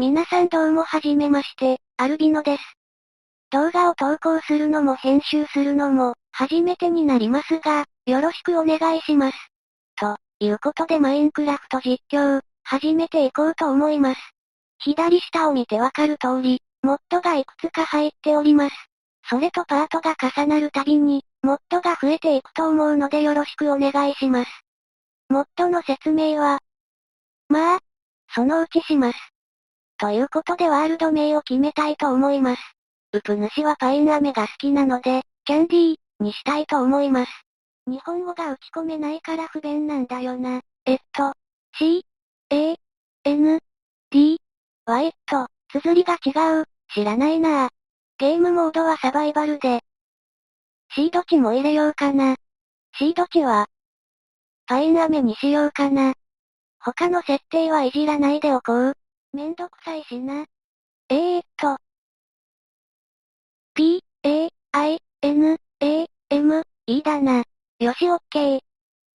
皆さんどうもはじめまして、アルビノです。動画を投稿するのも編集するのも、初めてになりますが、よろしくお願いします。ということでマインクラフト実況、始めていこうと思います。左下を見てわかる通り、モッドがいくつか入っております。それとパートが重なるたびに、モッドが増えていくと思うのでよろしくお願いします。モッドの説明は、まあ、そのうちします。ということでワールド名を決めたいと思います。ウプ主はパイン飴が好きなので、キャンディーにしたいと思います。日本語が打ち込めないから不便なんだよな。C、A、N、D、Y と、綴りが違う、知らないなぁ。ゲームモードはサバイバルで。シード値も入れようかな。シード値は、パイン飴にしようかな。他の設定はいじらないでおこう。めんどくさいしな。P、A、I、N、A、M、E だな。よしオッケー。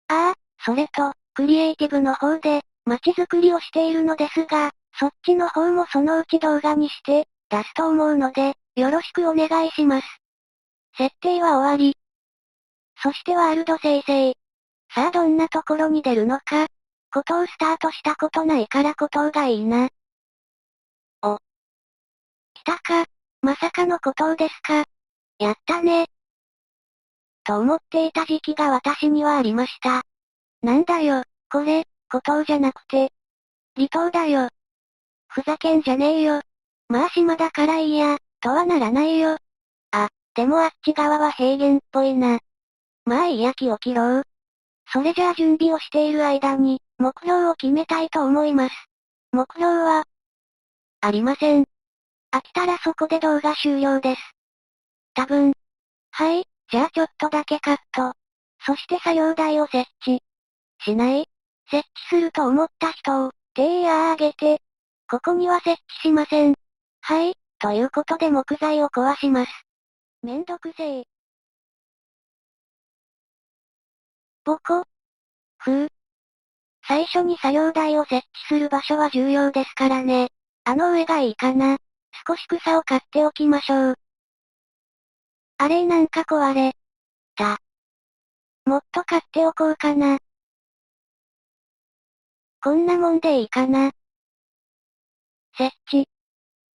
ああ、それと、クリエイティブの方で、街づくりをしているのですが、そっちの方もそのうち動画にして、出すと思うので、よろしくお願いします。設定は終わり。そしてワールド生成。さあどんなところに出るのか。孤島スタートしたことないから孤島がいいな。お。来たか。まさかの孤島ですか。やったね。と思っていた時期が私にはありました。なんだよ、これ、孤島じゃなくて、離島だよ。ふざけんじゃねえよ。まあ島だからいいや、とはならないよ。あ、でもあっち側は平原っぽいな。まあいいや気を切ろう。それじゃあ準備をしている間に、目標を決めたいと思います。目標は、ありません。飽きたらそこで動画終了です。多分。はい、じゃあちょっとだけカット。そして作業台を設置。しない。設置すると思った人を、手挙げて。ここには設置しません。はい、ということで木材を壊します。めんどくせえ。ボコ。最初に作業台を設置する場所は重要ですからね。あの上がいいかな。少し草を刈っておきましょう。あれなんか壊れた。もっと買っておこうかな。こんなもんでいいかな。設置。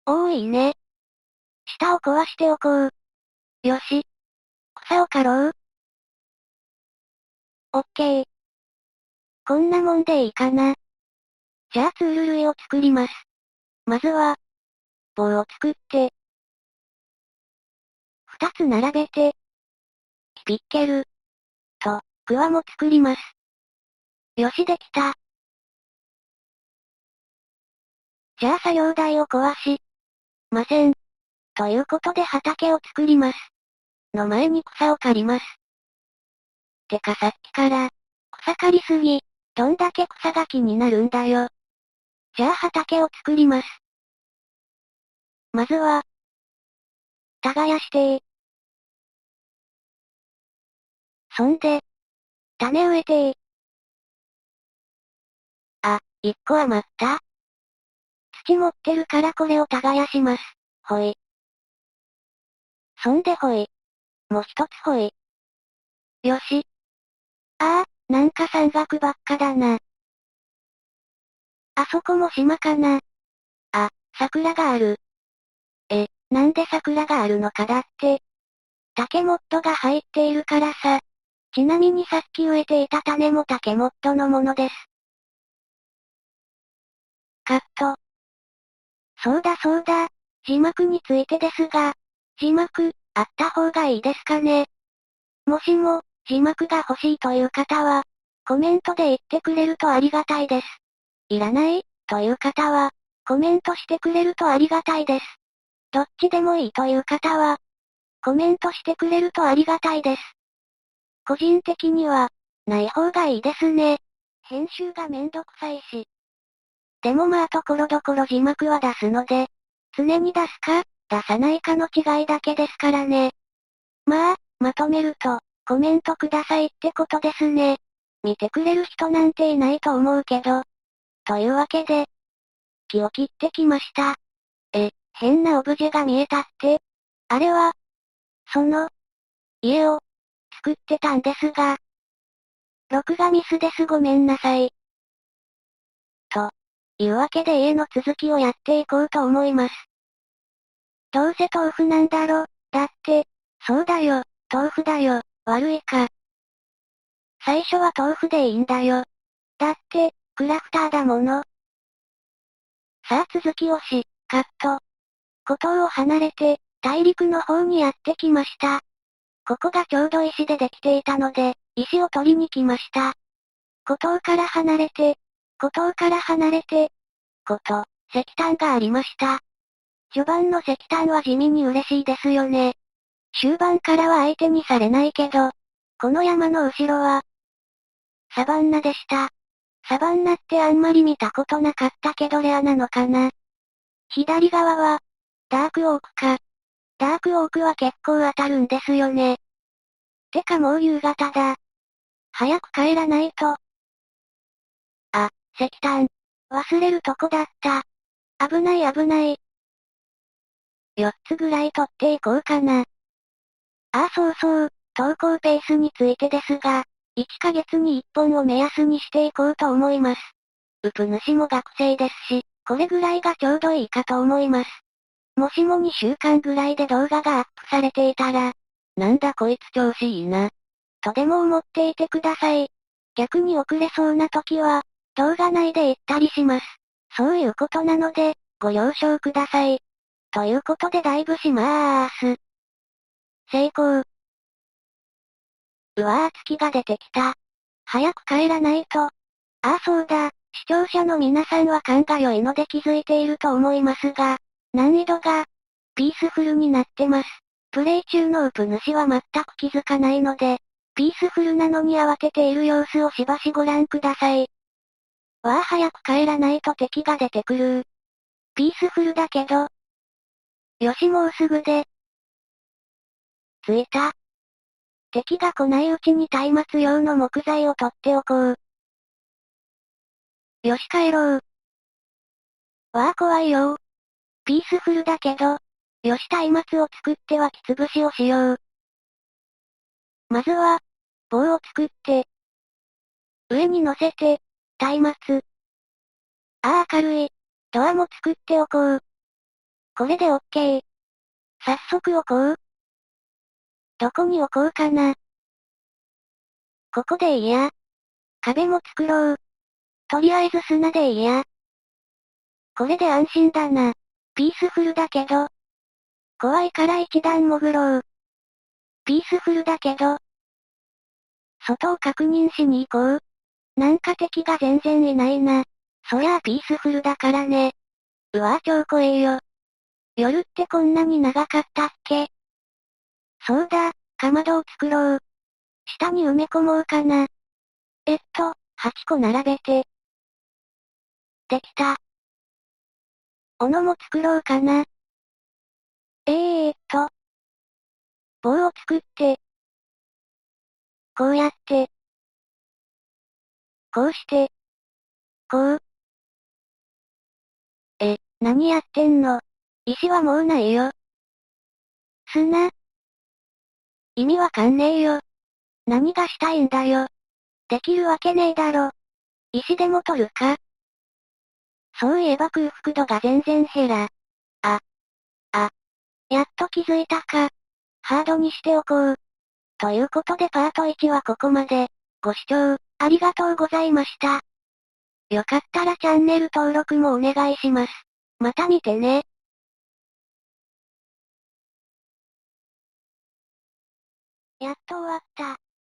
おーいいね。下を壊しておこう。よし。草を刈ろう。オッケー。こんなもんでいいかな。じゃあツール類を作ります。まずは、棒を作って、二つ並べて、ピッケル、と、クワも作ります。よしできた。じゃあ作業台を壊し、ません。ということで畑を作ります。の前に草を刈ります。てかさっきから、草刈りすぎ。どんだけ草が気になるんだよ。じゃあ畑を作ります。まずは、耕してそんで、種植えてあ、一個余った。土持ってるからこれを耕します。ほい。そんでほい。もう一つほい。よし。ああ、なんか山岳ばっかだな。あそこも島かな。あ、桜がある。なんで桜があるのかだって。竹モッドが入っているからさ。ちなみにさっき植えていた種も竹モッドのものです。カット。そうだそうだ。字幕についてですが、字幕、あった方がいいですかね。もしも、字幕が欲しいという方は、コメントで言ってくれるとありがたいです。いらない、という方は、コメントしてくれるとありがたいです。どっちでもいいという方は、コメントしてくれるとありがたいです。個人的には、ない方がいいですね。編集がめんどくさいし。でもまあところどころ字幕は出すので、常に出すか、出さないかの違いだけですからね。まあ、まとめると、コメントくださいってことですね。見てくれる人なんていないと思うけど。というわけで、木を切ってきました。変なオブジェが見えたって？あれは、家を、作ってたんですが。録画ミスです、ごめんなさい。というわけで家の続きをやっていこうと思います。どうせ豆腐なんだろ？だって、そうだよ、豆腐だよ、悪いか。最初は豆腐でいいんだよ。だって、クラフターだもの。さあ続きをカット。孤島を離れて、大陸の方にやってきました。ここがちょうど石でできていたので、石を取りに来ました。孤島から離れて、孤島から離れて、石炭がありました。序盤の石炭は地味に嬉しいですよね。終盤からは相手にされないけど、この山の後ろは、サバンナでした。サバンナってあんまり見たことなかったけどレアなのかな。左側は、ダークオークか。ダークオークは結構当たるんですよね。てかもう夕方だ。早く帰らないと。あ、石炭。忘れるとこだった。危ない危ない。4つぐらい取っていこうかな。そうそう、投稿ペースについてですが、1ヶ月に1本を目安にしていこうと思います。ウプ主も学生ですし、これぐらいがちょうどいいかと思います。もしも2週間ぐらいで動画がアップされていたら、なんだこいつ調子いいな。とでも思っていてください。逆に遅れそうな時は、動画内で言ったりします。そういうことなので、ご了承ください。ということでダイブしまーす。成功。うわー月が出てきた。早く帰らないと。そうだ、視聴者の皆さんは勘が良いので気づいていると思いますが、難易度が、ピースフルになってます。プレイ中のウプ主は全く気づかないので、ピースフルなのに慌てている様子をしばしご覧ください。早く帰らないと敵が出てくる。ピースフルだけど。よしもうすぐで。着いた。敵が来ないうちに松明用の木材を取っておこう。よし帰ろう。怖いよ。ピースフルだけど。よし松明を作ってはきつぶしをしよう。まずは、棒を作って、上に乗せて、松明。軽い。ドアも作っておこう。これでオッケー。早速置こう。どこに置こうかな。ここでいいや。壁も作ろう。とりあえず砂でいいや。これで安心だな。ピースフルだけど。怖いから一段潜ろう。ピースフルだけど。外を確認しに行こう。なんか敵が全然いないな。そりゃあピースフルだからね。超怖えよ。夜ってこんなに長かったっけ？そうだ、かまどを作ろう。下に埋め込もうかな。8個並べて。できた。斧も作ろうかな。棒を作って。こうやって。こうして。こう。何やってんの？石はもうないよ。砂？意味わかんねえよ。何がしたいんだよ。できるわけねえだろ。石でも取るか？そういえば空腹度が全然減ら。やっと気づいたか。ハードにしておこう。ということでパート1はここまで。ご視聴、ありがとうございました。よかったらチャンネル登録もお願いします。また見てね。やっと終わった。